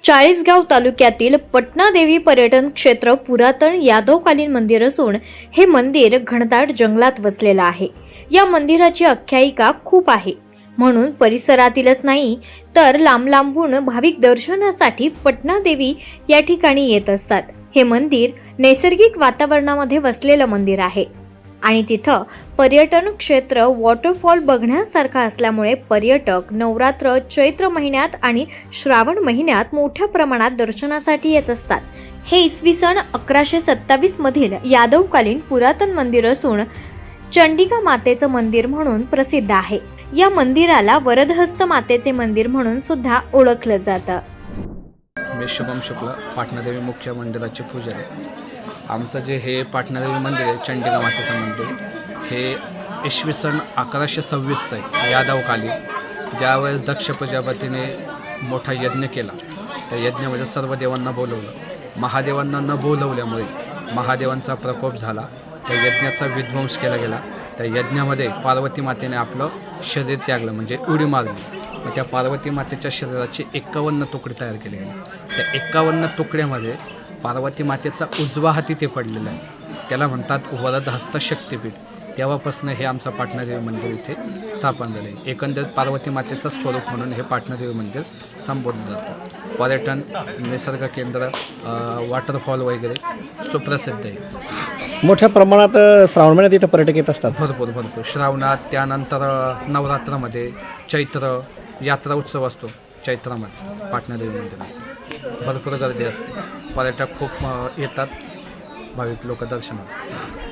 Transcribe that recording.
चाळीसगाव तालुक्यातील पटनादेवी पर्यटन क्षेत्र पुरातन यादवकालीन मंदिर असून हे मंदिर घनदाट जंगलात वसलेलं आहे। या मंदिराची आख्यायिका खूप आहे, म्हणून परिसरातीलच नाही तर लांब लांबून भाविक दर्शनासाठी पटनादेवी या ठिकाणी येत असतात। हे मंदिर नैसर्गिक वातावरणामध्ये वसलेलं मंदिर आहे आणि तिथं पर्यटन क्षेत्र वॉटरफॉल बघण्यासारखा असल्यामुळे पर्यटक नवरात्र चैत्र महिन्यात आणि श्रावण महिन्यात मोठ्या प्रमाणात दर्शनासाठी येत असतात। हे इसवी सन 1127 मधील यादवकालीन पुरातन मंदिर असून चंडिका मातेचं मंदिर म्हणून प्रसिद्ध आहे। या मंदिराला वरदहस्त मातेचे मंदिर म्हणून सुद्धा ओळखलं जातं। मी शुभम शुक्ला, पाटणादेवी मुख्य मंदिराचे पुजारी। आमचं जे हे पाटणादेवी मंदिर आहे, चंडिका मातेचं मंदिर, हे इसवी सन 1126 आहे यादवकालीन। ज्यावेळेस दक्ष प्रजापतीने मोठा यज्ञ केला, त्या यज्ञामध्ये सर्व देवांना बोलवलं। महादेवांना न बोलवल्यामुळे महादेवांचा प्रकोप झाला, त्या यज्ञाचा विध्वंस केला गेला। त्या यज्ञामध्ये पार्वती मातेने आपलं शरीर त्यागलं, म्हणजे उडी मारली। मग त्या पार्वती मातेच्या शरीराचे 51 तुकडे तयार केले गेले। त्या 51 तुकड्यामध्ये पार्वती मातेचा उजवा हात इथे पडलेला आहे, त्याला म्हणतात वरदहस्त शक्तिपीठ। तेव्हापासून हे आमचं पाटणादेवी मंदिर इथे स्थापन झालं आहे। एकंदरीत पार्वती मातेचं स्वरूप म्हणून हे पाटणादेवी मंदिर संबोधलं जातं। पर्यटन, निसर्ग केंद्र, वॉटरफॉल वगैरे सुप्रसिद्ध आहे। मोठ्या प्रमाणात श्रावण महिन्यात इथं पर्यटक येत असतात। भरपूर श्रावणात, त्यानंतर नवरात्रामध्ये, चैत्र यात्रा उत्सव असतो चैत्रामध्ये पाटणादेवी मंदिरात भरपूर गर्दी असते। पर्यटक खूप येतात, भाविक लोक दर्शनाला।